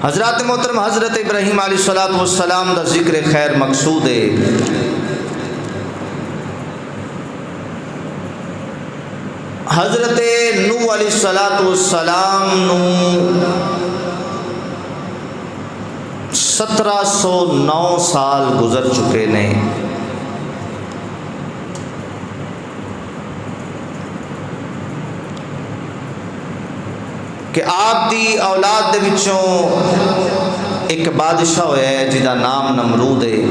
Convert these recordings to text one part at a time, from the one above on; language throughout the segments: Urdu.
حضرات محترم حضرت ابراہیم علیہ السلام دا ذکر خیر مقصود ہے۔ حضرت نوح علیہ السلام نو 1709 سال گزر چکے نے۔ کہ آپ دی اولاد دے وچوں ایک بادشاہ ہویا ہے جدا نام نمرود ہے۔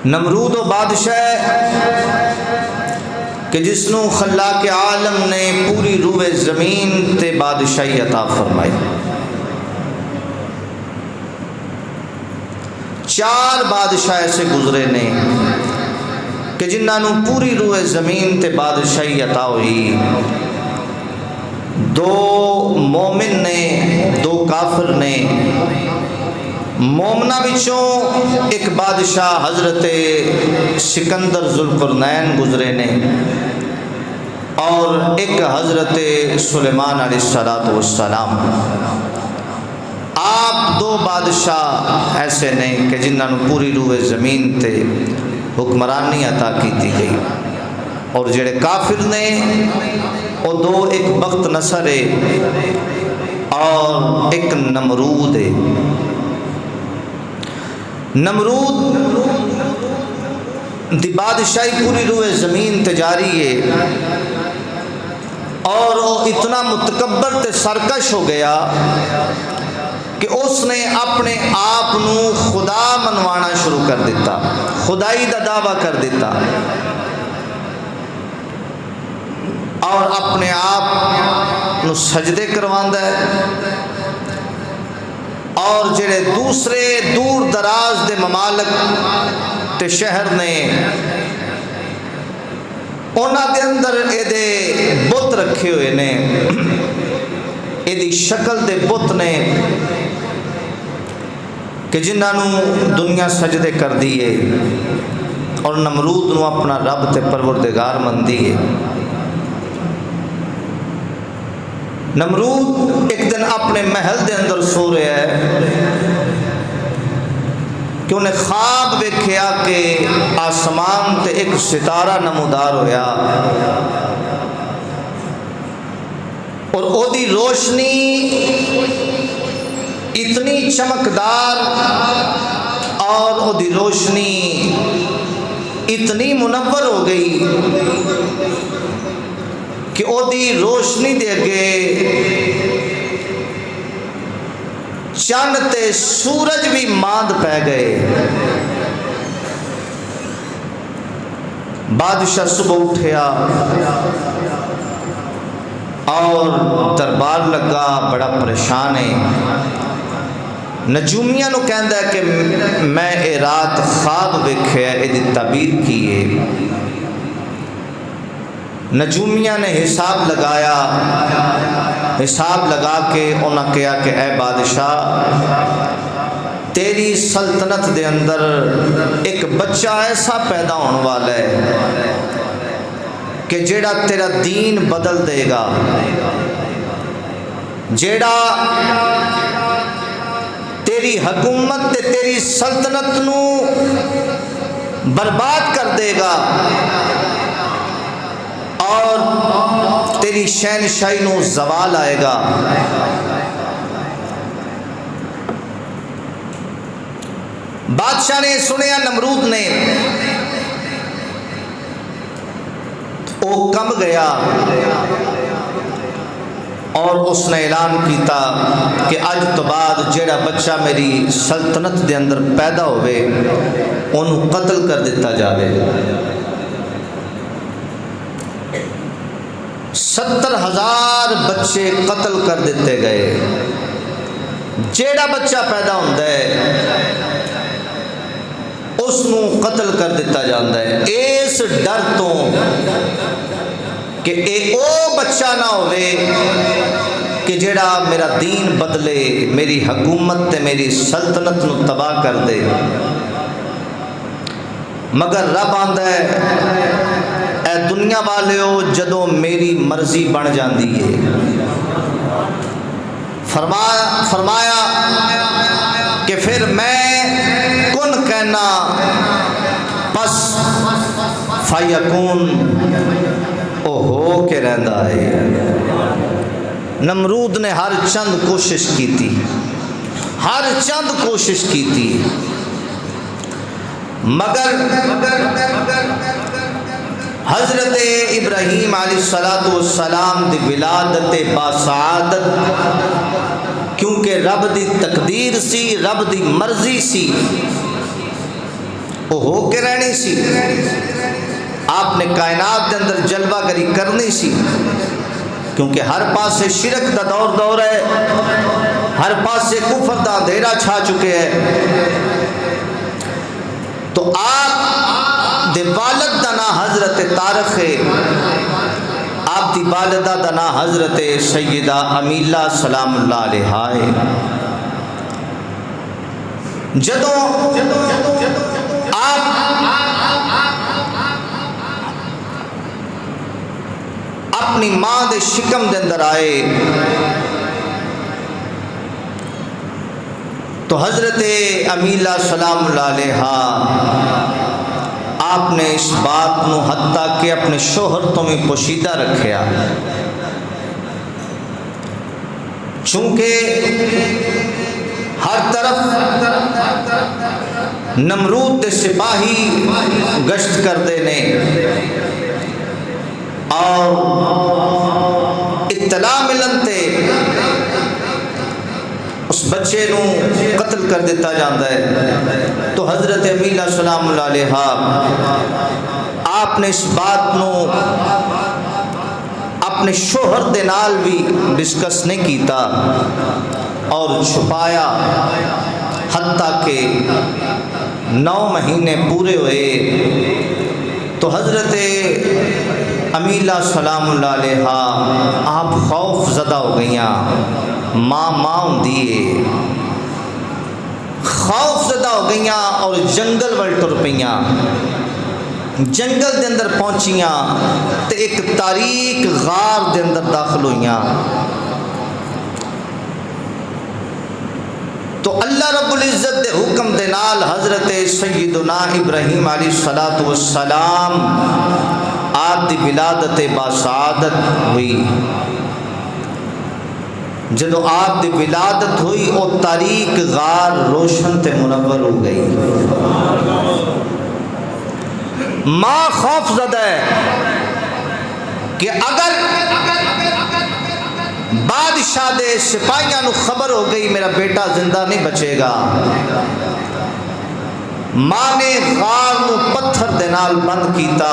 نمرود و بادشاہ ہے کہ جس نو خلاق عالم نے پوری روح زمین تے بادشاہی عطا فرمائی۔ 4 بادشاہ ایسے گزرے نے کہ جنہاں نو پوری روح زمین تے بادشاہی عطا ہوئی۔ 2 مومن نے، 2 کافر نے۔ مومنہ وچوں ایک بادشاہ حضرت سکندر ذوالقرنین گزرے نے، اور ایک حضرت سلیمان علیہ السلام۔ آپ 2 بادشاہ ایسے نے کہ جنہاں نو پوری روح زمین تے حکمرانی عطا کی گئی، اور جڑے کافر نے وہ 2، ایک بخت نصر ہے اور ایک نمرود ہے۔ نمرود دی بادشاہی پوری روح زمین تے جاری ہے، اور وہ اتنا متکبر تے سرکش ہو گیا کہ اس نے اپنے آپ نو خدا منوانا شروع کر دیتا، خدائی دا دعویٰ کر دیتا، اور اپنے آپ نو سجدے کرواندا ہے۔ اور جڑے دوسرے دور دراز دے ممالک تے شہر نے انہاں دے اندر اے دے بت رکھے ہوئے نے، اے دی شکل دے بت نے کہ جنہاں نو دنیا سجدے کر دیے، اور نمرود نو اپنا رب تے پروردگار من دیے۔ نمرود ایک دن اپنے محل دے اندر سو رہا ہے کہ انہیں خواب ویکھیا کہ آسمان تے ایک ستارہ نمودار ہویا، اور او دی روشنی اتنی چمکدار اور او دی روشنی اتنی منور ہو گئی کہ او دی روشنی دے اگے چند تے سورج بھی ماند پہ گئے۔ بادشاہ صبح اٹھیا اور دربار لگا، بڑا پریشان ہے۔ نجومیاں نو کہندا ہے کہ میں اے رات خواب ویکھیا، اے دی تعبیر کی ہے۔ نجومیاں نے حساب لگایا، حساب لگا کے انہاں کہا کہ اے بادشاہ، تیری سلطنت دے اندر ایک بچہ ایسا پیدا ہونے والا ہے کہ جیڑا تیرا دین بدل دے گا، جیڑا تیری حکومت تے تیری سلطنت نو برباد کر دے گا، اور تیری شہنشاہی نو زوال آئے گا۔ بادشاہ نے سنیا، نمرود نے، وہ کم گیا اور اس نے اعلان کیتا کہ اج تو بعد جیڑا بچہ میری سلطنت دے اندر پیدا ہوئے انہوں قتل کر دیتا جاوے۔ 70,000 بچے قتل کر دیتے گئے۔ جیڑا بچہ پیدا ہوتا ہے اس نو قتل کر دیتا جاتا ہے، اس ڈر تو کہ اے او بچہ نہ ہوئے کہ جیڑا میرا دین بدلے، میری حکومت تے میری سلطنت نو تباہ کر دے۔ مگر رب آندا ہے اے دنیا والے ہو، جدو میری مرضی بن جاندی ہے فرمایا کہ پھر میں کن کہنا پس فیکون او ہو کے رہندا ہے۔ نمرود نے ہر چند کوشش کی تھی، ہر چند کوشش کی تھی، مگر حضرت ابراہیم علیہ السلام دی ولادت باسعادت کیونکہ رب دی تقدیر سی، رب دی مرضی سی، وہ ہو کے رہنی سی۔ آپ نے کائنات کے اندر جلوہ گری کرنی سی، کیونکہ ہر پاسے شرک دا دور ہے، ہر پاسے کفر دا اندھیرا چھا چکے ہے۔ تو آپ دے والد دا نا حضرت طارق ہے، آپ دی والدہ دا نا حضرت سیدہ امیلہ سلام اللہ علیہا ہے۔ جدوں آپ اپنی ماں دے شکم دے اندر آئے تو حضرت امیلہ سلام اللہ علیہا آپ نے اس بات نو حتیٰ کہ اپنے شوہر تو میں پوشیدہ رکھیا، چونکہ ہر طرف نمرود دے سپاہی گشت کر دینے اور اطلاع ملن تے اس بچے نو قتل کر دیتا جاندہ ہے۔ تو حضرت امیلہ سلام اللہ علیہا آپ نے اس بات نو اپنے شوہر دے نال بھی ڈسکس نہیں کیتا اور چھپایا، حتیٰ کہ 9 مہینے پورے ہوئے تو حضرت امیلہ سلام اللہ علیہا آپ خوف زدہ ہو گئیاں، ماں ہوندی خوف زدہ ہو گئیاں اور جنگل وال ٹر پئیاں۔ جنگل دے اندر پہنچیاں تے ایک تاریک غار دے اندر داخل ہوئیاں۔ تو اللہ رب العزت دے حکم دے نال حضرت سیدنا ابراہیم علیہ السلام آپ دی ولادت باسعادت ہوئی۔ جدو آپ دی ولادت ہوئی او تاریک غار روشن تے منور ہو گئی۔ ماں خوف زدہ ہے کہ اگر بادشاہ دے سپاہیاں نو خبر ہو گئی میرا بیٹا زندہ نہیں بچے گا، ماں نے غار نو پتھر دے نال بند کیتا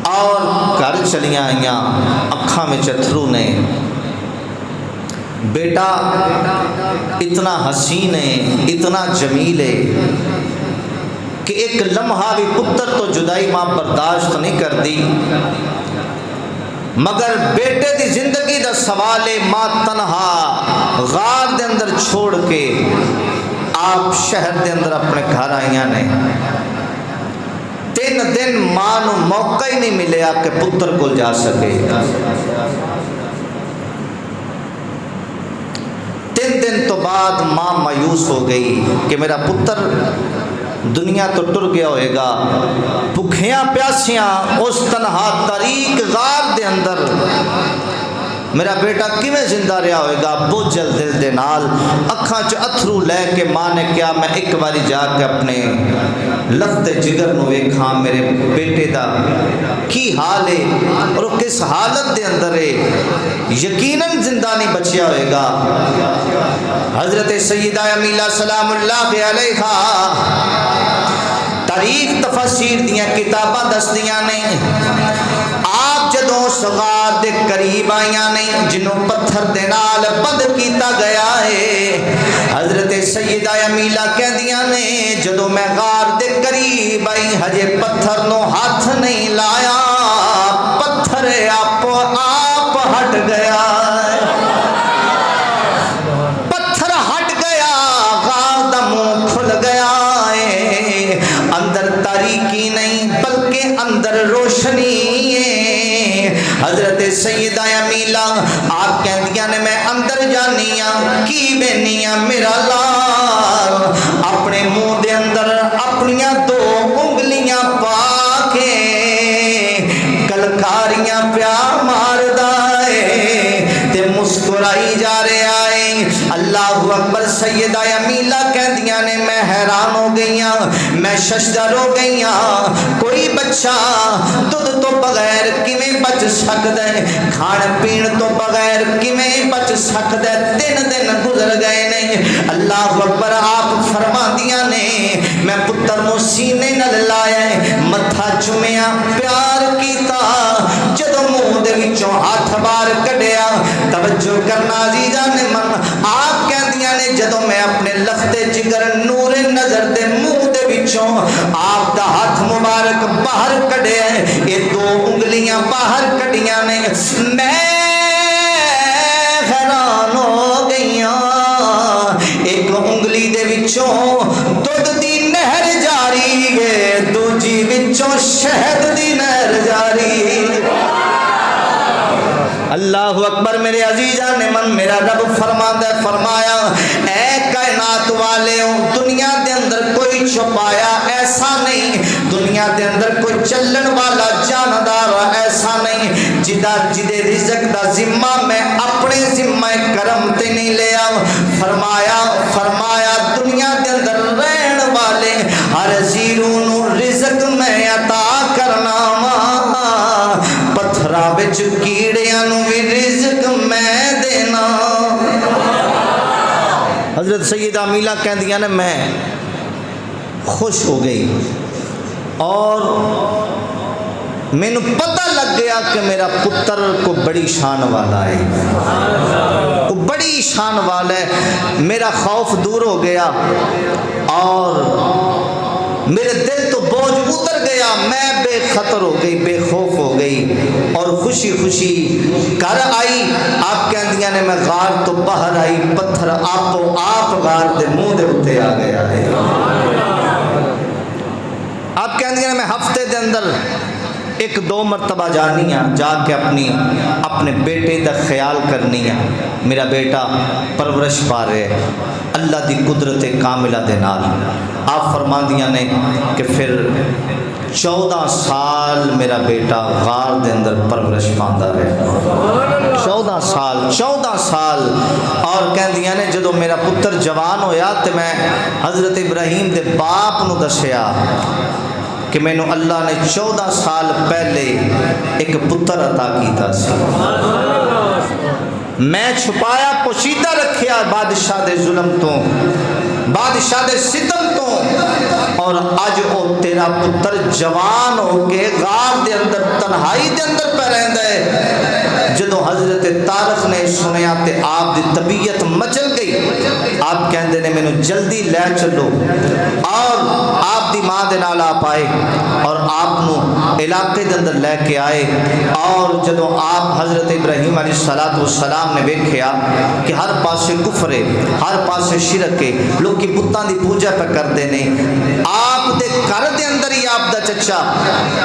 اور گھر چلیاں آئیاں، اکھاں میں چتھرو نے۔ بیٹا اتنا حسین ہے، اتنا جمیل ہے کہ ایک لمحہ بھی پتر تو جدائی ماں برداشت نہیں کر دی، مگر بیٹے دی زندگی دا سوال ماں تنہا غار دے اندر چھوڑ کے آپ شہر دے اندر اپنے گھر آئیاں نے۔ 3 دن ماں نو موقع ہی نہیں ملیا کہ پتر کو جا سکے۔ 3 دن تو بعد ماں مایوس ہو گئی کہ میرا پتر دنیا تو ٹر گیا ہوئے گا، بھکھیاں پیاسیاں اس تنہا تاریک غار دے اندر میرا بیٹا کیویں زندہ رہا ہوئے گا۔ بوجھل دل دے نال اکھاں چ اتھرو لے کے ماں نے کیا میں ایک باری جا کے اپنے لفتے جگر نو ویکھاں میرے بیٹے دا کی حال ہے اور وہ کس حالت دے اندر ہے، یقیناً زندہ نہیں بچیا ہوئے گا۔ حضرت سیدہ امیلہ سلام اللہ علیہا تاریخ تفسیر دیاں کتاباں دستیاں نے، آپ جدوں سغار دے قریب آئیاں نے جنوں پتھر دے نال بند کیتا گیا ہے، حضرت سیدہ امیلہ کہہ دیاں نے جدوں میں غار دے قریب آئی ہجے پتھر نو ہاتھ نہیں لایا، پتھر آپ ہٹ گیا، پتھر ہٹ گیا، غار دا منہ کھل گیا ہے، اندر تاریکی نہیں بلکہ اندر روشنی ہے۔ حضرت سیدہ امیلہ آپ کہندیاں نے میں اندر جانی ہاں کی بینی ہاں میرا لال اپنے منہ دے اندر اپنیاں دو انگلیاں پا کے کلکاریاں پیا ماردا ہے تے مسکرائی جا رہا ہے اللہ اکبر سیدہ امیلہ کہندیاں نے میں حیران ہو گئی ہاں میں ششدر ہو گئی ہاں کوئی بچہ دودھ تو بغیر کیویں بچ سکدا ہے کھان پین تو بغیر کیویں بچ سکدا ہے 3 دن گزر گئے نہیں اللہ اکبر آپ فرماندیاں نے میں پتر نو سینے نال لایا متھا چومیا پیار کیتا جدوں منہ دے وچوں ہاتھ باہر کڈیا توجہ کرنا عزیزاں نے من آپ کہندیاں نے جدوں میں اپنے لخت جگر نور نظر دے منہ دے وچوں آپ دا ہاتھ مبارک باہر کڈیا یہ 2 انگلیاں باہر کڈیاں نے میں حیران ہو گئیاں ایک انگلی دے وچوں دودھ دی نہر جاری ہے دوجی وچوں شہد دی نہر جاری اللہ اکبر میرے عزیزاں نے من میرا رب فرماندا ہے فرمایا اے کائنات والےو دنیا دے اندر کوئی چھپایا ایسا نہیں دنیا دے اندر کوئی چلن والا جاندار ایسا نہیں جدے رزق دا ذمہ میں اپنے ذمہ کرم تے نہیں لیا فرمایا دنیا دے اندر رہن والے ہر زیرو نو رزق میں عطا کرنا وا پتھراں وچ کیڑیاں نو بھی رزق میں دینا حضرت سیدہ امیلہ کہندیاں نے میں خوش ہو گئی اور مینوں پتہ لگ گیا کہ میرا پتر کو بڑی شان والا ہے کو بڑی شان والا ہے میرا خوف دور ہو گیا اور میرے دل تو بوجھ اتر گیا میں بے خطر ہو گئی بے خوف ہو گئی اور خوشی خوشی گھر آئی آپ کہندیاں نے میں غار تو باہر آئی پتھر آپ غار دے منہ دے اتے آ گیا ہے آپ کہندیاں نے میں ہفتے دے اندر 1-2 مرتبہ جانی ہاں جا کے اپنے بیٹے دا خیال کرنی ہاں میرا بیٹا پرورش پا رہے اللہ دی قدرت کاملہ دے نال آپ فرماندیاں نے کہ پھر 14 سال میرا بیٹا غار دے اندر پرورش پاندا رہے 14 سال اور کہندیاں نے جدو میرا پتر جوان ہویا تے میں حضرت ابراہیم دے باپ نو دسیا کہ میں نو اللہ نے 14 سال پہلے ایک پتر عطا کیتا سی میں چھپایا پوشیدہ رکھیا بادشاہ دے ظلم تو بادشاہ دے ستم تو اور اج او تیرا پتر جوان ہو کے غار دے اندر تنہائی دے اندر پہ رہندا ہے جدو حضرت طارق نے سنیا تے آپ دی طبیعت مچل گئی آپ کہندے نے مینوں جلدی لے چلو اور آپ دی ماں دے نال آپ آئے اور آپ نو علاقے دے اندر لے کے آئے اور جدو آپ حضرت ابراہیم علیہ السلام نے ویکھیا کہ ہر پاسے کفر ہے ہر پاسے شرک ہے لوگ کی بتاں دی پوجا پہ کردے نے آپ دے گھر دے اندر ہی آپ دا چچا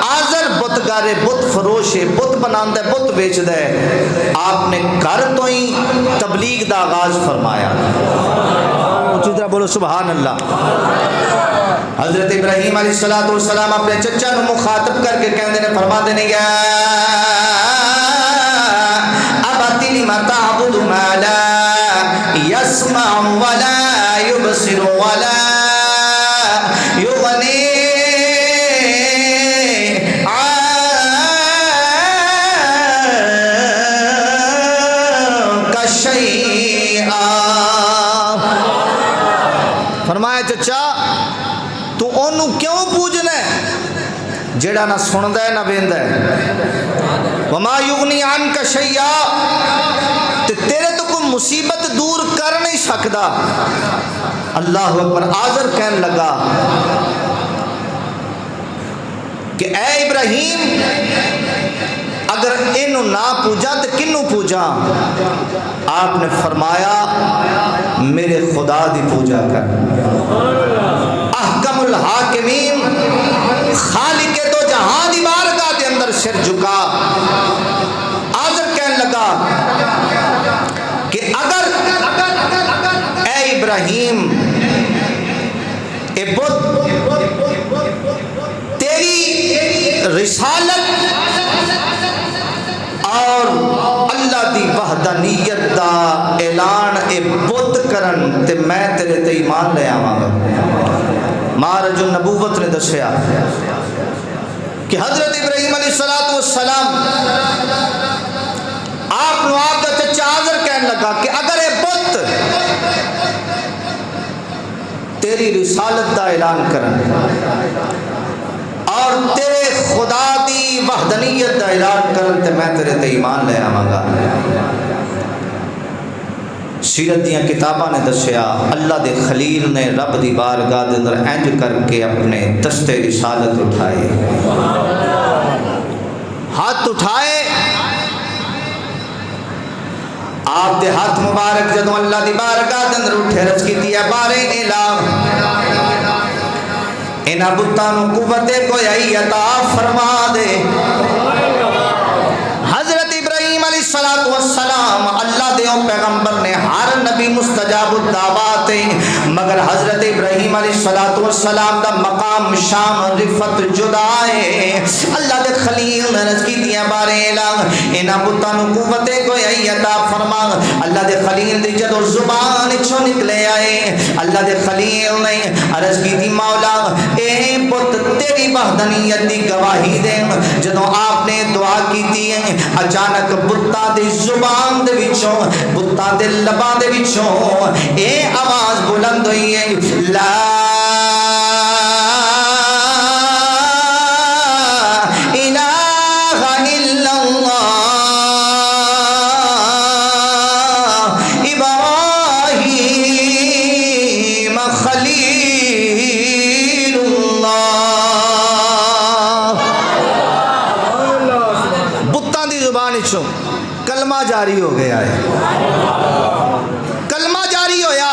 آزر بت گارے بت فروش ہے بت بناندا ہے بت بیچدا ہے آپ نے گھر تو ہی تبلیغ دا آغاز فرمایا اچھی طرح بولو سبحان اللہ حضرت ابراہیم علیہ السلام اپنے چچا نو مخاطب کر کے کہندے نے فرماندے نے یا ابت لم تعبد ما لا يسمع ولا يبصر ولا يغني عنك شيئا فرمایا چچا تو انہوں کیوں پوجنا ہے جیڑا نہ سندا ہے نہ ویندا ہے وما یغنی عنک شیئا تے تیرے تو کوئی مصیبت دور کر نہیں سکدا اللہ اکبر آزر کہنے لگا کہ اے ابراہیم اگر انہوں نہ پوجا تو کنوں پوجا آپ نے فرمایا میرے خدا دی پوجا کر احکم الحاکمین خالق تو جہاں دی بارگاہ دے اندر سر جھکا ابراہیم اے بت تیری رسالت اور اللہ دی وحدانیت دا اعلان اے بت کرن تے میں تیرے تے ایمان لے آواں گا۔ مہاراج النبوت نے دسیا کہ حضرت ابراہیم علیہ السلام آپ نو آپ دا چچا آزر کہنے لگا کہ اگر اے بت تیری رسالت دا اعلان کرن اور تیرے خدا دی وحدانیت دا اعلان کرن تے میں تیرے تے ایمان لے آواں گا۔ سیرت دیاں کتاباں نے دسیا اللہ دے خلیل نے رب دی بارگاہ دے اندر انج کر کے اپنے دستے رسالت اٹھائے، ہاتھ اٹھائے، آپ دے ہاتھ مبارک جدوں اللہ دی بارگاہ دے اندر اٹھے رج کی دیا بارے الہ انہاں بتاں نوں قوت کوئی عطا فرما دے۔ حضرت ابراہیم علیہ السلام اللہ دے پیغمبر نے ہر نبی مستجاب الدعوات مگر حضرت ابراہیم علیہ السلام دا مقام شان رفت جدا ہے۔ اللہ دے خلیل نے رج کی دیا بارے الہ انہاں بتاں نوں قوت کوئی عطا فرما۔ اللہ دے خلیل دی جدوں زبان چوں نکلے آئے اللہ دے خلیل نے عرض کی دی مولا اے بت تیری وحدانیت دی گواہی دے۔ جدوں آپ نے دعا کیتی ہے اچانک بتاں دی زبان دے وچوں بتاں دے لباں دے وچوں اے آواز بلند ہوئی ہے لا الہ الا اللہ ابراہیم خلیل اللہ۔ بتاں دی زبان وچوں کلمہ جاری ہو گیا ہے، کلمہ جاری ہویا،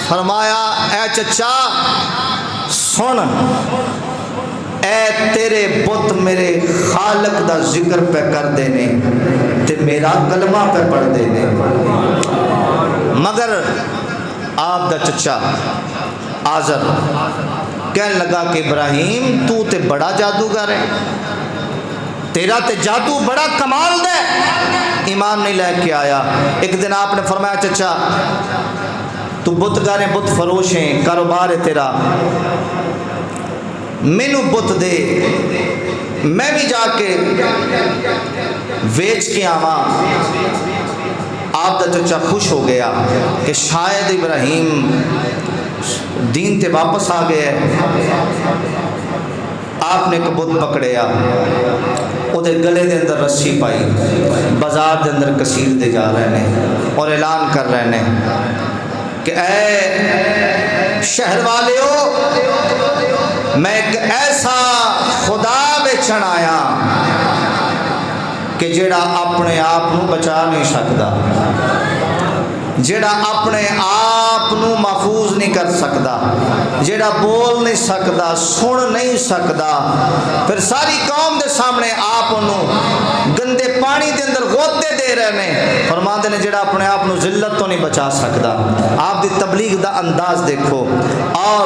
فرمایا اے چچا سن، اے تیرے بت میرے خالق دا ذکر پہ کر دینے تے میرا کلمہ پہ پڑھ دینے۔ مگر آپ دا چچا آزر کہنے لگا کہ ابراہیم تو تے بڑا جادوگر ہے، تیرا تے جادو بڑا کمال دے، ایمان نہیں لے کے آیا۔ ایک دن آپ نے فرمایا چچا تو بت گانے بت فروش ہیں، کاروبار ہے تیرا، مینو بت دے میں بھی جا کے ویچ کے آواں۔ آپ دا چچا خوش ہو گیا کہ شاید ابراہیم دین تے واپس آ گئے۔ آپ نے ایک بت پکڑیا، او دے گلے دے اندر رسی پائی، بازار دے اندر کثیر دے جا رہے ہیں اور اعلان کر رہے ہیں کہ اے شہر والیو میں ایک ایسا خدا بیچن آیا کہ جیڑا اپنے آپ نو بچا نہیں سکتا، جیڑا اپنے آپ نو محفوظ نہیں کر سکتا، جیڑا بول نہیں سکتا، سن نہیں سکتا، پھر ساری قوم دے سامنے آپ انہوں گندے پانی دے اندر غوطے دے رہے ہیں، فرماتے ہیں جیڑا اپنے آپ نو ذلت تو نہیں بچا سکتا۔ آپ دی تبلیغ دا انداز دیکھو، اور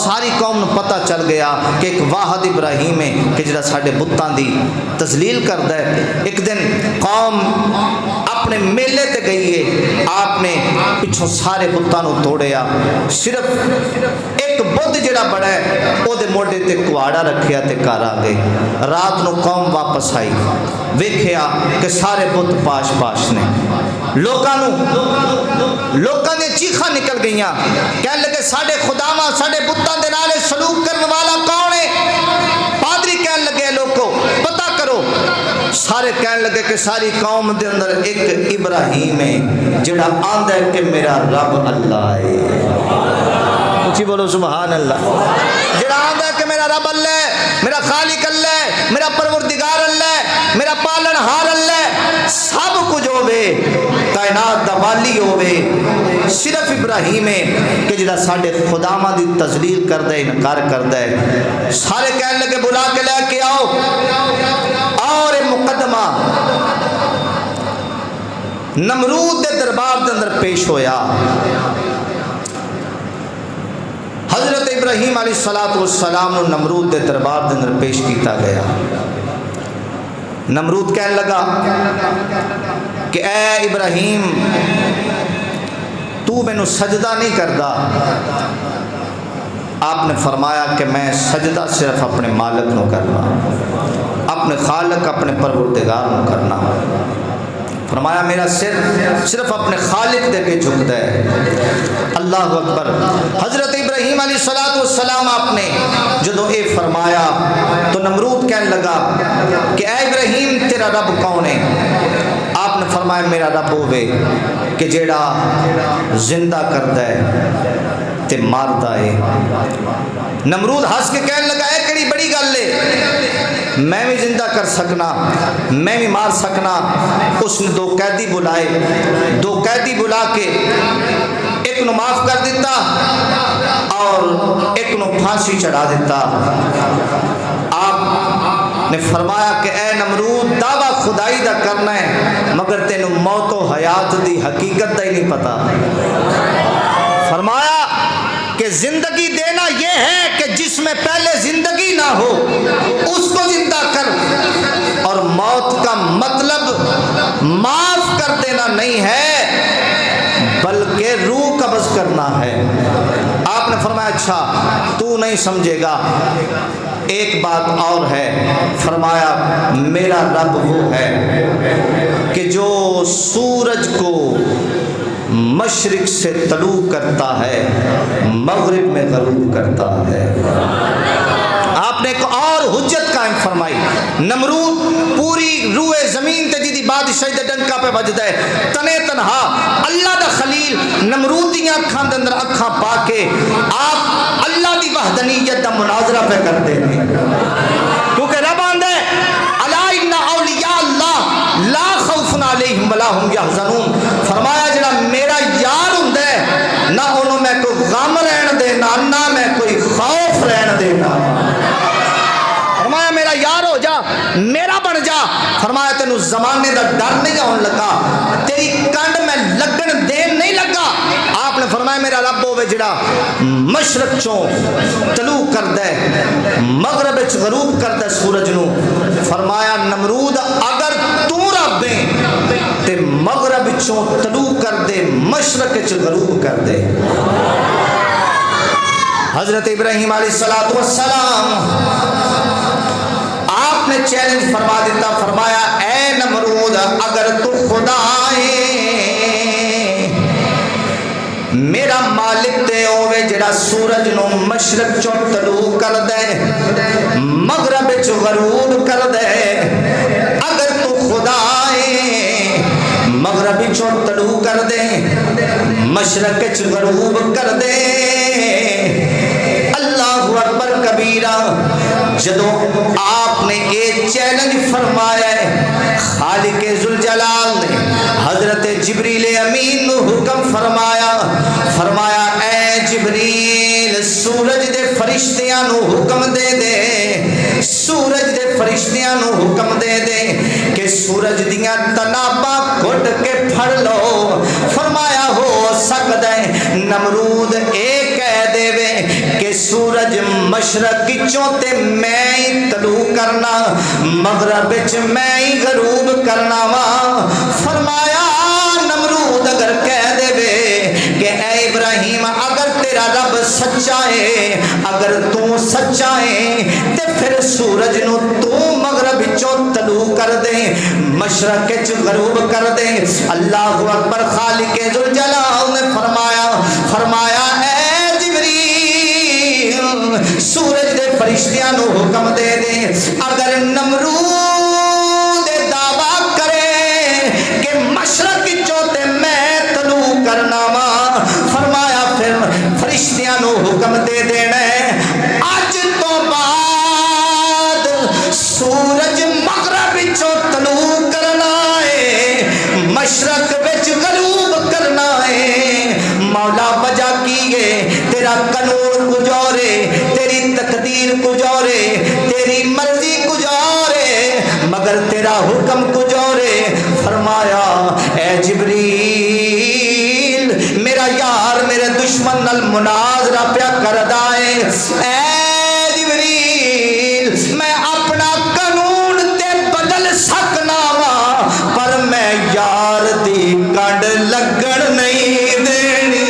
ساری قوم نو پتہ چل گیا کہ ایک واحد ابراہیم ہے کہ جیڑا ساڑھے بتاں دی تذلیل کرتا ہے۔ ایک دن قوم اپنے میلے تے گئی ہے، آپ نے پچھوں سارے بتاں نو توڑیا، صرف ایک بت جڑا بڑا ہے او دے موڑے تے کواڑا رکھیا تے گھر آ گئے۔ رات نو قوم واپس آئی، ویکھیا کہ سارے بت پاش پاش نے، لوکاں نے چیخاں نکل گئیاں، کہنے لگے ساڑے خداواں ساڑے بتاں دے نالے سلوک کرنے والا کون ہے؟ پادری کہنے لگے لوگوں پتہ کرو، سارے کہنے لگے کہ ساری قوم دے اندر ایک ابراہیم ہے جڑا آندا ہے کہ میرا رب اللہ ہے، اچھی بولو سبحان اللہ، جڑا آندا ہے کہ میرا رب اللہ ہے، میرا خالق اللہ ہے، میرا پروردگار اللہ ہے، میرا پالن ہار اللہ ہے، سب کچھ ہوئے، کائنات دا والی ہوئے، صرف ابراہیم ہے کہ جڑا ساڑھے خداواں دی تذلیل کردہ ہے، انکار کردہ ہے۔ سارے کہنے لگے بلا کے لے کے آؤ، اور مقدمہ نمرود دے دربار دے اندر پیش ہویا۔ حضرت ابراہیم علیہ السلام نو نمرود دے دربار دے اندر پیش کیتا گیا۔ نمرود کہنے لگا کہ اے ابراہیم تو مینوں سجدہ نہیں کردا۔ آپ نے فرمایا کہ میں سجدہ صرف اپنے مالک نو کرنا، اپنے خالق اپنے پروردگار نو کرنا۔ فرمایا میرا سر صرف اپنے خالق دے کے جھکتا ہے۔ اللہ اکبر۔ حضرت ابراہیم علیہ السلام آپ نے جدو اے فرمایا تو نمرود کہنے لگا کہ اے ابراہیم تیرا رب کون ہے؟ آپ نے فرمایا میرا رب ہوے کہ جیڑا زندہ کرتا ہے تے مارتا ہے۔ نمرود ہنس کے کہنے لگا اے کڑی بڑی گل ہے، میں بھی زندہ کر سکنا، میں بھی مار سکنا۔ اس نے دو قیدی بلائے، دو قیدی بلا کے ایک نو معاف کر دیتا اور ایک نو پھانسی چڑھا دیتا۔ آپ نے فرمایا کہ اے نمرود دعویٰ خدائی دا کرنا ہے مگر تینوں موت و حیات دی حقیقت دا ہی نہیں پتا۔ فرمایا کہ زندگی دینا یہ ہے کہ جس میں پہلے زندگی نہ ہو اس کو زندہ کر، اور موت کا مطلب معاف کر دینا نہیں ہے بلکہ روح قبض کرنا ہے۔ آپ نے فرمایا اچھا تو نہیں سمجھے گا، ایک بات اور ہے۔ فرمایا میرا رب وہ ہے کہ جو سورج کو مشرق سے طلوع کرتا ہے مغرب میں غروب کرتا ہے۔ آپ نے ایک اور حجت قائم فرمائی۔ نمرود پوری روح زمین تے جدی بادشاہی دے ڈنکا پہ بجدا ہے، تنے تنہا اللہ دا خلیل نمرود دی اکھاں دے اندر اکھاں پا کے آپ اللہ دی وحدانیت دا مناظرہ پہ کرتے ہیں، کیونکہ رب آندا ہے الا ان اولیاء اللہ لا خوف علیہم ولا هم یحزنون۔ فرمایا جڑا میرا یار ہوندا ہے نہ انہوں میں کوئی غم رہن دینا نہ میں کوئی خوف رہن دینا۔ فرمایا میرا یار ہو جا، میرا بن جا۔ فرمایا تینوں زمانے دا ڈر نہیں آن لگا، تیری کنڈ میں لگن دین نہیں لگا۔ آپ نے فرمایا میرا رب ہوے جڑا مشرق چوں طلوع کردا ہے مغرب وچ غروب کردا ہے سورج نو۔ فرمایا نمرود اگر تو رب ہے تے مغرب چوں طلوع کر دے مشرق وچ غروب کر دے۔ حضرت ابراہیم علیہ السلام آپ نے چیلنج فرما دیتا، فرمایا اے نمرود اگر تو خدا ہے میرا مالک تے ہوے جڑا سورج نو مشرق چوں طلوع کر دے مغرب وچ غروب کر دے، اگر تو خدا ہے مغرب چوں طلوع کر دے مشرق وچ غروب کر دے۔ اللہ اکبر کبیرہ۔ جدو آپ نے ایک چیلنج فرمایا ہے، خالق ذوالجلال نے حضرت جبریل امین نو حکم فرمایا، فرمایا اے جبریل سورج دے فرشتیاں نو حکم دے دے، سورج دے فرشتیاں نو حکم دے دے کہ سورج دیاں تناباں گھٹ کے پھڑ لو۔ فرمایا ہو سکتا ہے نمرود ایک کہہ دے وے کہ سورج مشرق چوں تے میں ہی طلوع کرنا مغرب وچ میں ہی غروب کرنا وا۔ فرمایا نمرود اگر کہہ دے وے کہ اے ابراہیم اگر تیرا رب سچا ہے، اگر تو سچا ہے تے پھر سورج نو تو مغرب چوں طلوع کر دے مشرق وچ غروب کر دے۔ اللہ اکبر۔ خالق ذوالجلال نے فرمایا اے جبریل سورج دے فرشتیاں نو حکم دے دے اگر نمرود دعویٰ کرے کہ مشرق چوں تے میں طلوع کرنا وا، فرمایا پھر فرشتیاں نو حکم دے دینا ہے اج تو بعد سورج مغرب چوں طلوع کرنا ہے مشرق وچ غروب کرنا ہے۔ مولا وجہ کی ہے تیرا قانون کچھ اور ہے، تیری تقدیر کچھ اور ہے، تیری مرضی کچھ اور ہے مگر تیرا حکم کچھ اور ہے۔ فرمایا اے جبریل میرا یار میرے دشمن نال مناظرہ وعدہ پیا کردا ہے اے جبریل میں اپنا قانون تے بدل سکنا وا پر میں یار دی کنڈ لگن نہیں دینی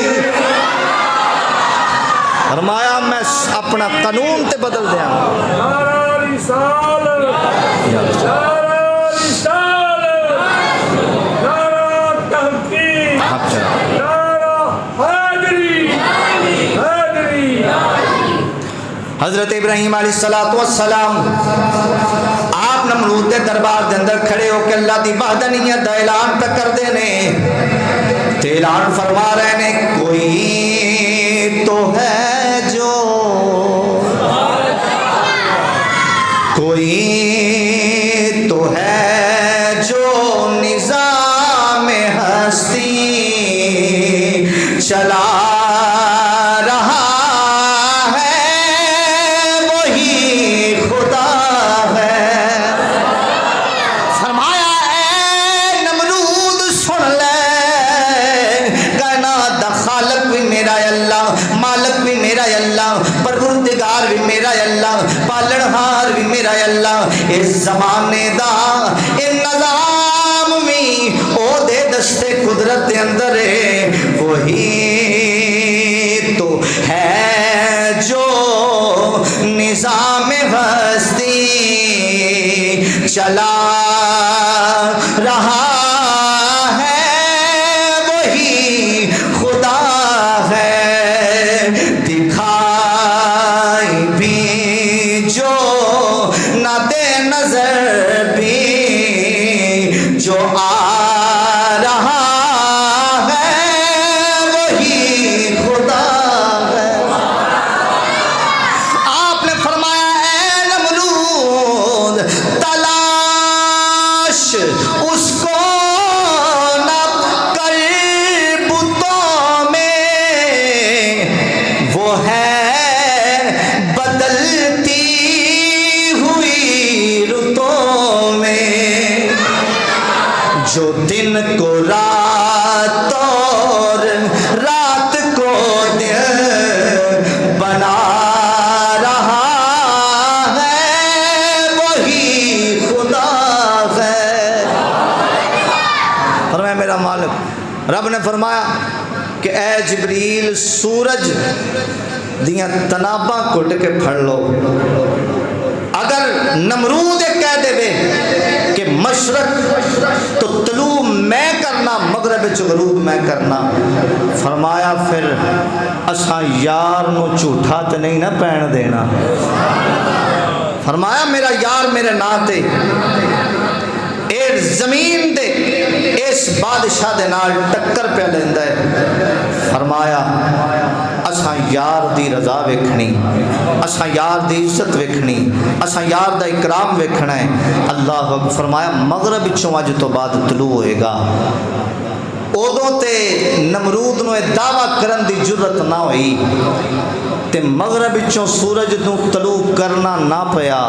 فرمایا میں اپنا قانون تے بدل دیاں حضرت ابراہیم علیہ السلام آپ نمرود کے دربار دے اندر کھڑے ہو کے اللہ دی وحدانیت دا اعلان پہ کر دینے تے اعلان فرما رہے نے کوئی تو ہے جو کوئی تو ہے جو نظام ہستی چلا پالنہار بھی میرا اللہ اس زمانے دا ان نظام میں او دے دستے قدرت دے اندر ہے وہی تو ہے جو نظام ہستی چلا رہا ہے وہی خدا ہے دکھائی بھی جو نہ دے نظر بھی جو آ رہا ہے وہی خدا ہے آپ نے فرمایا اے نمرود تلاش اس کو نہ کر بتوں میں وہ ہے جو دن کو رات اور رات کو دن بنا رہا ہے وہی خدا ہے فرمایا میرا مالک رب نے فرمایا کہ اے جبریل سورج دیاں تناباں کٹ کے پھڑ لو اگر نمرود کہہ دے بے کہ مشرق تو طلوع میں کرنا مغرب وچ غروب میں کرنا فرمایا پھر اساں یار نو جھوٹا تے نہیں نہ پین دینا فرمایا میرا یار میرے نا تے اے زمین دے اس بادشاہ دے نال ٹکر پہ لیندا ہے فرمایا اساں یار دی رضا ویکھنی اساں یار دی عزت ویکھنی اساں یار دا اکرام ویکھنا ہے اللہ اکبر فرمایا مغرب وچوں اج تو بعد طلوع ہوئے گا ادوں تے نمرود نو دعویٰ کرن دی جرت نہ ہوئی تے مغرب وچوں سورج نو طلوع کرنا نہ پیا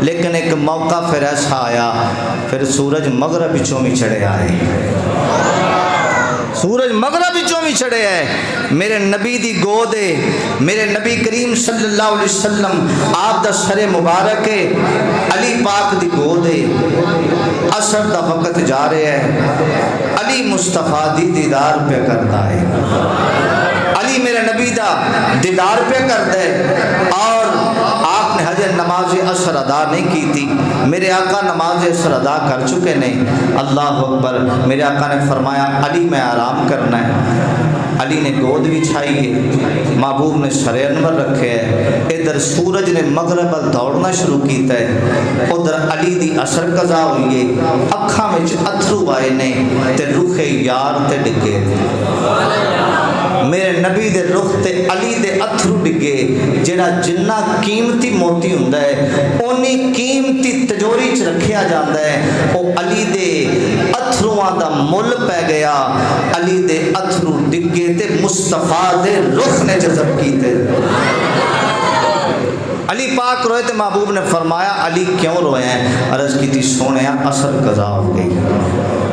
لیکن ایک موقع پھر ایسا آیا پھر سورج مغرب وچوں بھی چڑھے آئے سورج مغرب وچوں بھی چڑھے ہے میرے نبی دی گود ہے میرے نبی کریم صلی اللہ علیہ وسلم آپ دا سر مبارک ہے علی پاک دی گود ہے عصر دا وقت جا رہے ہے علی مصطفیٰ دی دیدار پہ کرتا ہے علی میرے نبی دا دیدار پہ کرتا ہے اور آپ نے حجر نماز عصر ادا نہیں کی تھی میرے آقا نماز عصر ادا کر چکے نہیں اللہ اکبر میرے آقا نے فرمایا علی میں آرام کرنا ہے علی نے گود بھی چھائی ہے محبوب نے سر انور رکھے ہے ادھر سورج نے مغرب دوڑنا شروع کیتا ہے ادھر علی دی عصر قضا ہوئی ہے اکھاں وچ اتھرو آئے نے تے رخ یار تے ڈگے میرے نبی دے رخ تے علی دے اتھرو ڈگے جڑا جنہ قیمتی موتی ہوندا ہے اونی قیمتی تجوری چ رکھیا جاندا ہے او علی دے اتھرواں دا مل پہ گیا علی دے اتھرو ڈگے تے مصطفیٰ دے رخ نے جذب کیتے علی پاک روئے تے محبوب نے فرمایا علی کیوں روئے ہیں عرض کی تھی سونے عصر قضا ہو گئی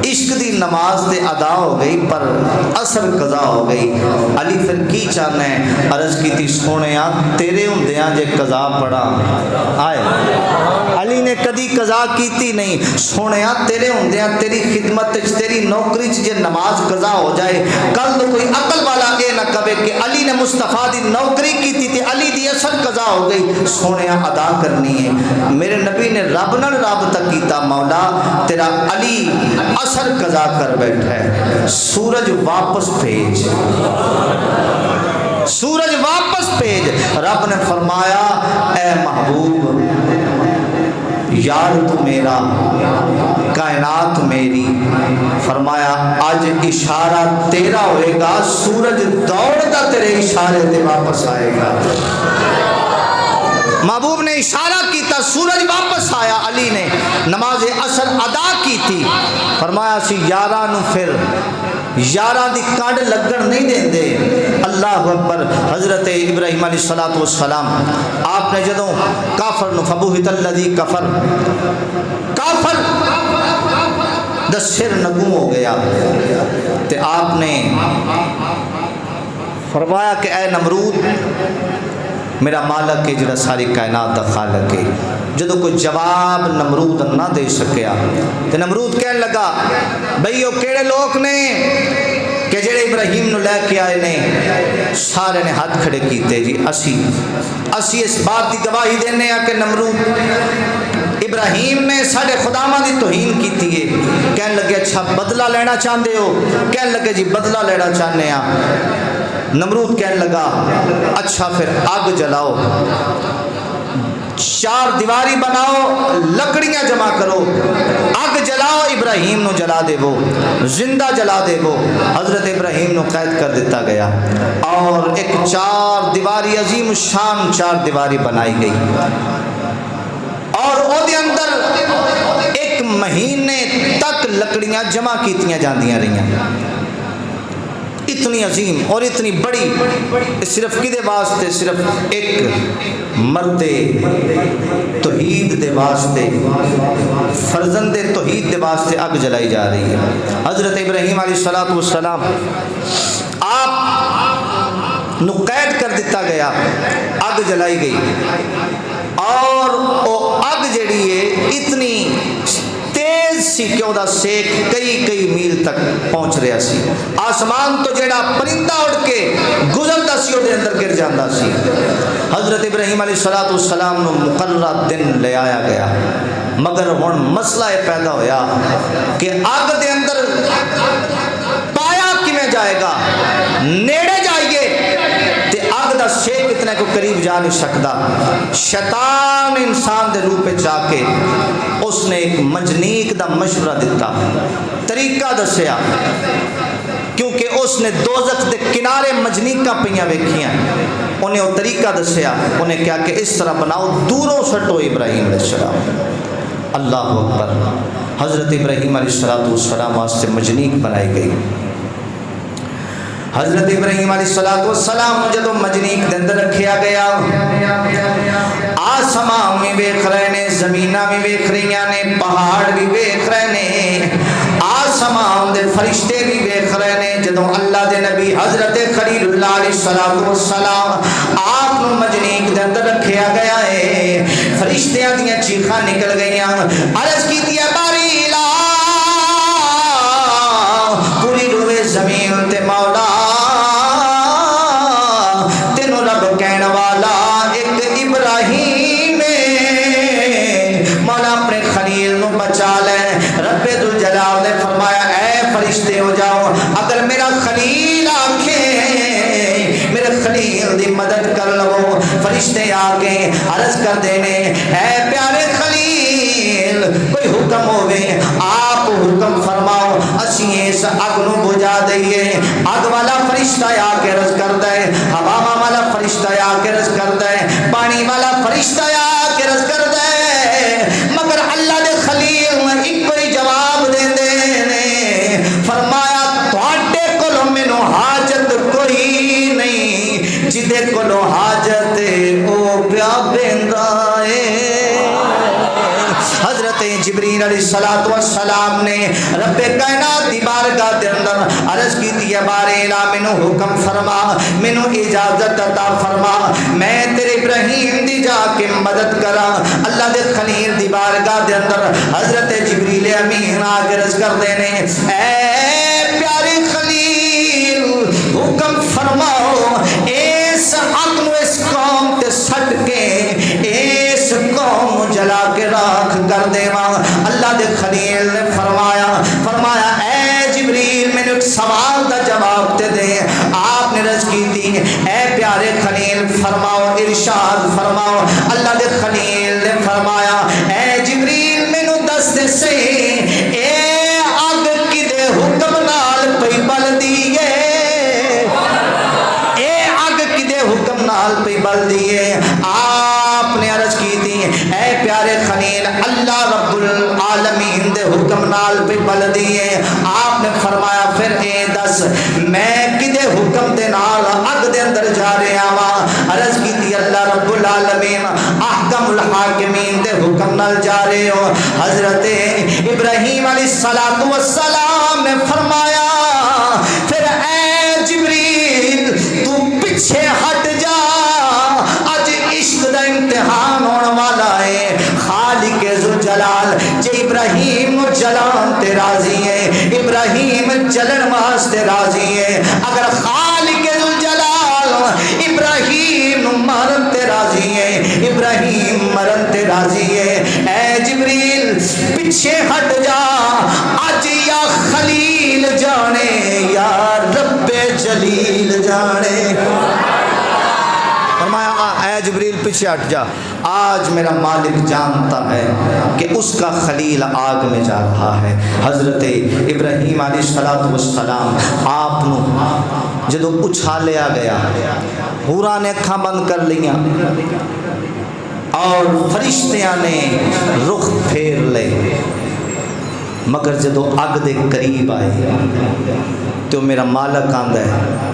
عشق دی اسی نماز تے ادا ہو گئی پر اثر قضا ہو گئی. علی پھر کی چاہنا ہے؟ عرض کی تھی سونیا تیرے ہوندیاں جے قضا پڑھا آئے. علی نے کدی قضا کیتی نہیں. سونیا تیرے ہوندیاں تیری خدمت تیری نوکری جے نماز قضا ہو جائے کل تو کوئی عقل والا یہ نہ کہے کہ علی نے مصطفیٰ دی نوکری کیتی تھی علی دی اثر قضا ہو گئی. سونیا ادا کرنی ہے. میرے نبی نے رب نال رابطہ کیتا مولا تیرا علی اثر قضا کر بیٹھا ہے. سورج واپس بھیج سورج واپس بھیج. رب نے فرمایا اے محبوب یار تو میرا کائنات میری. فرمایا آج اشارہ تیرا ہوئے گا سورج دوڑتا تیرے اشارے تے واپس آئے گا. محبوب نے اشارہ کیتا سورج واپس آیا. علی نے نماز اثر ادا کی تھی. فرمایا سی یاراں نو پھر یاراں دی کڈ لگن نہیں دین دے. اللہ اکبر. حضرت ابراہیم علیہ السلام آپ نے جدوں کافر نو فبوہت الذی کفر کافر دا سر نگوں ہو گیا تے آپ نے فرمایا کہ اے نمرود میرا مالک ہے جڑا ساری کائنات دا خالق ہے. جدو کوئی جواب نمرود نہ دے سکیا تو نمرود کہنے لگا بھئی وہ کیڑے لوگ نے کہ جڑے ابراہیم نو لے کے آئے نے سارے نے ہاتھ کھڑے کیتے جی اسی اس بات کی گواہی دینے ہیں کہ نمرود ابراہیم نے سارے خداواں دی توہین کیتی ہے. کہنے لگے اچھا بدلہ لینا چاہتے ہو؟ کہنے لگے جی بدلہ لینا چاہنے ہیں. نمرود کہنے لگا اچھا پھر آگ جلاؤ چار دیواری بناؤ لکڑیاں جمع کرو آگ جلاؤ ابراہیم نو جلا دے وہ زندہ جلا دے وہ. حضرت ابراہیم نو قید کر دیتا گیا اور ایک چار دیواری عظیم شان چار دیواری بنائی گئی اور او دے اندر ایک مہینے تک لکڑیاں جمع کیتیاں جاندیاں رہیاں. اتنی عظیم اور اتنی بڑی صرف کدے واسطے صرف ایک مرد توحید دے واسطے فرزند توحید دے واسطے آگ جلائی جا رہی ہے. حضرت ابراہیم علیہ السلام آپ نو قید کر دیتا گیا آگ جلائی گئی اور وہ آگ جڑی ہے اتنی تیز سی کہ وہ دا سیک کئی میل تک پہنچ رہا سی. آسمان تو جڑا پرندہ اڑ کے گزرتا سی وہ دے اندر گر جاندہ سی. حضرت ابراہیم علیہ السلام نو مقررہ دن لے آیا گیا مگر ہن مسئلہ پیدا ہویا کہ آگ دے اندر پایا کیویں جائے گا. نیڑے جائیے تے آگ دا سیک اتنے کو قریب جا نہیں سکتا. شیطان انسان دے روپ پہ جا کے اس نے ایک منجنیق دا مشورہ دیتا طریقہ دسیا کیونکہ اس نے دوزخ دے کنارے منجنیقاں پئیاں ویکھیاں. انہیں وہ طریقہ دسیا. انہیں کہا کہ اس طرح بناؤ دوروں سٹو ابراہیم علیہ السلام. اللہ اکبر. حضرت ابراہیم علیہ السلام واسطے منجنیق بنائی گئی. حضرت ابراہیم علیہ السلام جدو منجنیق دے اندر رکھیا گیا آسمان بھی ویکھ رہے نے زمیناں بھی ویکھ رہی نے پہاڑ بھی ویکھ رہے نے آسمان دے فرشتے بھی ویکھ رہے نے. جدو اللہ دے نبی حضرت خلیل اللہ علیہ السلام آپ نو منجنیق دے اندر رکھیا گیا ہے فرشتیاں دیاں چیخاں نکل گئیاں. عرض کیتی ہے باری لا پوری روئے زمین تے مولا تینوں رب کہن والا ایک ابراہیم مولا اپنے خلیل نو بچا لے. رب ذوالجلال نے فرمایا اے فرشتے ہو جاؤ اگر میرا خلیل آکھے میرے خلیل دی مدد کر لو. فرشتے آگے عرض کر دینے اے پیارے خلیل کوئی حکم ہوئے آپ حکم فرماؤ اسی اس اگ نو بجھا دئیے. اگ والا فرشتہ آ کے عرض کر دے ہوا والا فرشتہ آ کے عرض کر دے پانی والا فرشتہ آ کے عرض کر دے مگر اللہ دے خلیل نے ایک کوئی جواب دے دے فرمایا تواڈے کولوں مینوں حاجت کوئی نہیں جدے کولوں حاجت او پیا ویندا اے. حضرت جبریل علیہ الصلوۃ والسلام نے رب کائنات دی بارگاہ دے اندر عرض کیتی ہے بارے الہ مینوں حکم فرما، مینوں اجازت عطا فرما، میں تیرے ابراہیم دی جا کے مدد کراں۔ اللہ دے خلیل دی بارگاہ دے اندر حضرت جبریل امین آ کے عرض کردے نے اے پیارے خلیل حکم فرماؤ اس اگ نو اس قوم تے سٹ کے اس قوم جلا کے راکھ کر دیواں۔ اللہ دے خلیل نے فرمایا اے جبریل میں نے ایک سوال دا جواب تے دے۔ آپ نے عرض کی تھی اے پیارے خلیل فرماؤ، ارشاد فرماؤ۔ اللہ دے خلیل نے فرمایا اے جبریل میں نے دس دے سے اے اگ کدے حکم نال پئی بل دیے، اے اگ کدے حکم نال پئی بل دیے۔ آپ نے عرض کی تھی اے پیارے خلیل اللہ رب العالمین دے حکم نال پہ بل دیے۔ آپ نے فرمایا پھر اے دس میں کدے حکم دے نال اگ دے اندر جا رہا وا؟ عرض کی تھی اللہ رب العالمین احکم الحاکمین دے حکم نال جا رہے ہو۔ حضرت ابراہیم علیہ الصلوۃ والسلام نے فرمایا پھر اے جبریل تو پیچھے ہٹ جا، اج عشق دا امتحان ہونے والا ہے۔ خالق ذوالجلال جے ابراہیم جلان تے راضی ہے، ابراہیم جلن واسطے راضی ہے۔ اگر خالق ذوالجلال ابراہیم مرن تے راضی ہے، ابراہیم مرن تے راضی ہے، اے جبریل پیچھے ہٹ جا، اج یا خلیل جانے یا رب جلیل جانے۔ فرمایا اے جبریل پیچھے ہٹ جا، آج میرا مالک جانتا ہے کہ اس کا خلیل آگ میں جا رہا ہے۔ حضرت ابراہیم علیہ الصلوۃ والسلام آپ نو جدو اچھالیا گیا، حوراں نے اکھاں بند کر لیاں اور فرشتیاں نے رخ پھیر لے، مگر جدو اگ دے قریب آئے تو میرا مالک آندا ہے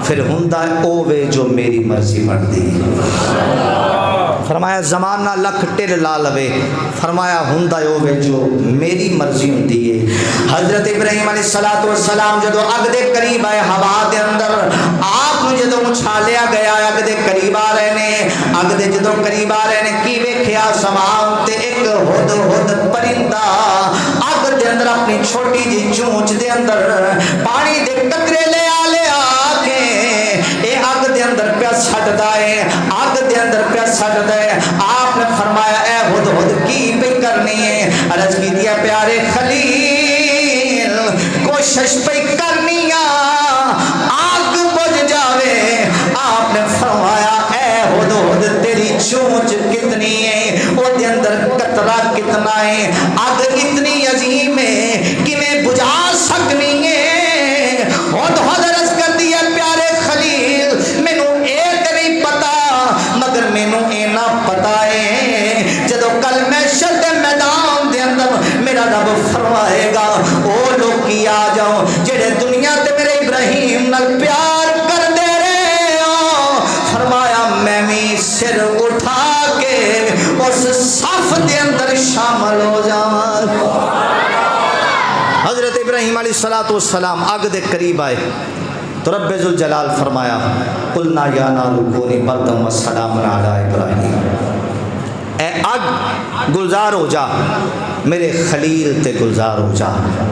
پھر ہوندا او وے جو میری مرضی بن دی۔ فرمایا زمانہ لکھ ٹر لا لوے، فرمایا ہوندا او وے جو میری مرضی ہوندی ہے۔ حضرت ابراہیم علیہ الصلوۃ والسلام جدو اگ دے قریب آئے، ہوا دے اندر آپ نو جدو اچھالیا گیا، اگ دے قریب آ رہے نے، اگ دے جدو قریب آ رہے نے کی ویکھیا سمان تے ایک ہد پرندہ اگ دے اندر اپنی چھوٹی جی چونچ دے اندر پانی دے قطرے لے کے اے اگ دے اندر پیا سٹدا ہے، اگ دے اندر پیا سٹدا ہے۔ آپ نے فرمایا اے ہد کی پہ کرنی ہے؟ عرض کی دیا پیارے خلیل کوشش پہ کرنی آگ بجھ جاوے۔ آپ نے فرمایا اے ہد تیری چونچ کتنی ہے، وہ دے اندر قطرہ کتنا ہے، آگ اتنی عظیم ہے کہ میں بجھا سکنی ہے۔ ہد عرض کر دیا پیارے خلیل مینوں اے تے نہیں پتا، مگر مینوں اے نہ پتا ہے جدو کل محشر دے میدان دے اندر میرا رب فرمائے گا او لوکی آ جاؤ جڑے دنیا تے میرے ابراہیم نال پیار کر دے رہے ہو، فرمایا میں بھی سر اٹھا کے اس صف دے اندر شامل ہو جاواں۔ حضرت ابراہیم علیہ الصلوۃ والسلام اگ دے قریب آئے تو رب ذوالجلال فرمایا قلنا یا نار کونی بردا وسلاما علی ابراہیم، اے اگ گلزار ہو جا میرے خلیل تے گلزار ہو جا،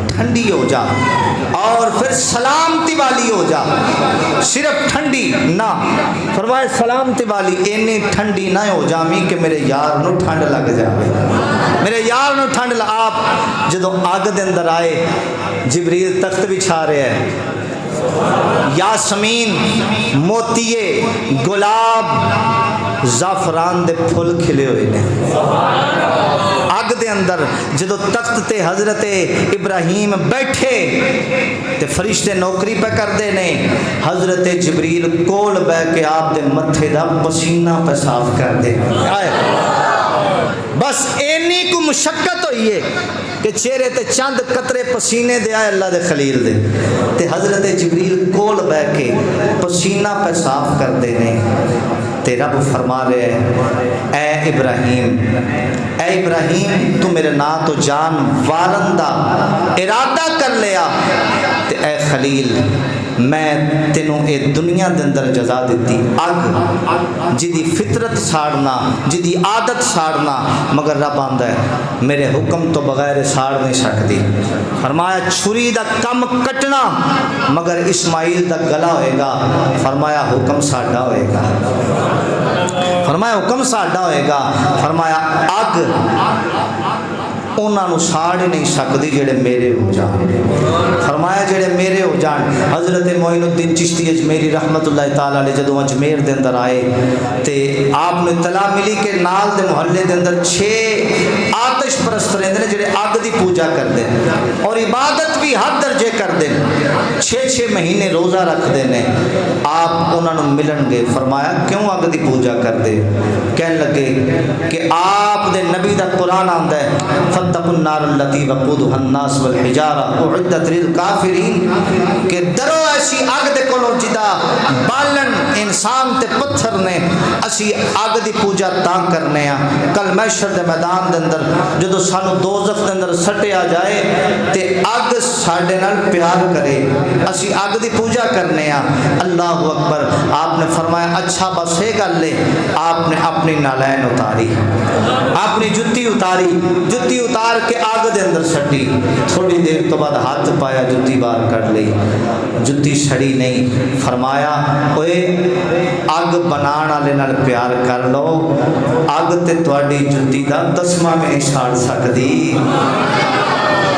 ٹھنڈی ہو جا اور پھر سلامتی والی ہو جا۔ صرف ٹھنڈی نہ، فرمایا سلامتی والی اینی ٹھنڈی نہ ہو جامی کہ میرے یار نو ٹھنڈ لگ جاوے، میرے یار نو ٹھنڈ لگ۔ آپ جدو آگ دے اندر آئے جبریل تخت بچھا رہے ہیں، یاسمین موتیے گلاب زعفران دے پھول کھلے ہوئے نے۔ اگ دے اندر جدو تخت تے حضرت ابراہیم بیٹھے تے فرشتے نوکری پہ کر دے نے، حضرت جبریل کول بہ کے آپ دے متھے دا پسینہ پہ صاف کر دے۔ بس اینی کو مشقت ہوئی ہے کہ چہرے تے چند قطرے پسینے دے آئے اللہ دے خلیل دے تے حضرت جبریل کول بہ کے پسینہ پہ صاف کر دے نے۔ تے رب فرما رہے ہیں اے ابراہیم تو میرے نا تو جان وارن دا ارادہ کر لیا تے اے خلیل میں تینوں اے دنیا دے اندر جزا دیتی اگ جدی فطرت ساڑنا جدی عادت ساڑنا مگر رب آندا ہے میرے حکم تو بغیر ساڑ نہیں سکتی فرمایا چھری دا کم کٹنا مگر اسماعیل دا گلا ہوئے گا فرمایا حکم ساڑا ہوئے گا فرمایا حکم ساڑا ہوئے گا فرمایا اگ انہاں نو ساڑ ہی نہیں سکتی جڑے میرے ہو جان فرمایا جڑے میرے ہو جان حضرت معین الدین چشتی اجمیری رحمت اللہ تعالی علیہ جدوں اجمیر دے اندر آئے تے آپ نے اطلاع ملی کہ نال دے محلے دے اندر 6 آتش پرست رہندے نے جڑے اگ دی پوجا کردے اور عبادت بھی حد درجے کردے 6 مہینے روزہ رکھدے نے آپ انہاں نو ملن گے فرمایا کیوں اگ دی پوجا کردے کہن لگے کہ آپ دے نبی دا قرآن آندا ہے فاتقوا النار التي وقودها الناس والحجارة اعدت للكافرين کہ درو ایسی اگ دے کولوں جدا بالن انسان تے پتھر نے اسی اگ دی پوجا تاں کرنے ہاں کل محشر دے میدان دے اندر جدو سانو دوزخ دے اندر سٹیا جائے تے اگ ساڈے نال پیار کرے اسی اگ دی پوجا کرنے ہاں اللہ اکبر آپ نے فرمایا اچھا بس یہ گل ہے آپ نے اپنی نالین اتاری اپنی جتی اتار کے آگ دے اندر سٹی تھوڑی دیر تو بعد ہاتھ پایا جتی باہر کر لی جتی سڑی نہیں فرمایا اوے آگ بنان والے نال پیار کر لو آگ تے تواڈی جتی دا دسواں میں نہیں ساڑ سکدی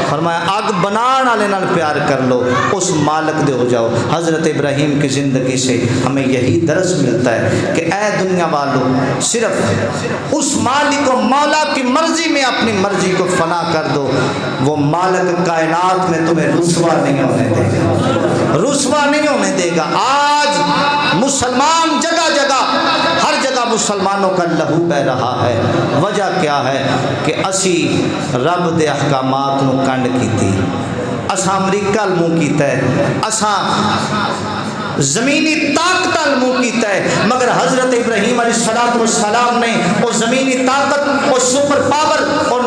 فرمایا آگ بنان والے نال پیار کر لو اس مالک دے ہو جاؤ حضرت ابراہیم کی زندگی سے ہمیں یہی درس ملتا ہے کہ اے دنیا والوں صرف اس مالک و مولا کی مرضی میں اپنی مرضی کو فنا کر دو وہ مالک کائنات میں تمہیں رسوا نہیں ہونے دے گا آج مسلمان جگہ جگہ ہر جگہ مسلمانوں کا لہو بہ رہا ہے وجہ کیا ہے کہ اسی رب دے احکامات نو کنڈ کیتی اساں امریکہ منہ کیتا ہے اساں زمینی طاقت منہ کیتا ہے مگر حضرت ابراہیم علیہ السلام نے وہ زمینی طاقت اور سپر پاور اور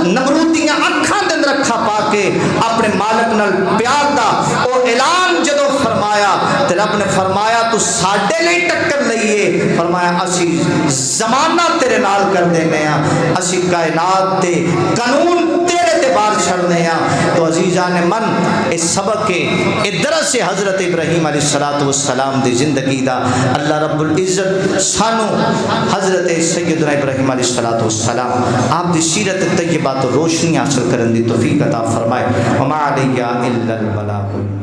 نمرودیاں اکھاں دے اندر رکھا پا کے اپنے مالک نال پیار دا اور اعلان جدو فرمایا تے رب نے فرمایا تو ساڈے لئی ٹکر لئیے فرمایا اسی زمانہ تیرے نال کر دینے ہیں اسی کائنات تے قانون تیرے تے بار چھڑنے ہیں تو عزیزان من اس سبق کے درس سے حضرت ابراہیم علیہ السلام دی زندگی دا اللہ رب العزت سانو حضرت سیدنا ابراہیم علیہ السلام آپ دی سیرت طیبہ تو روشنی حاصل کرن دی توفیق عطا فرمائے وما علیہ الا البلاغ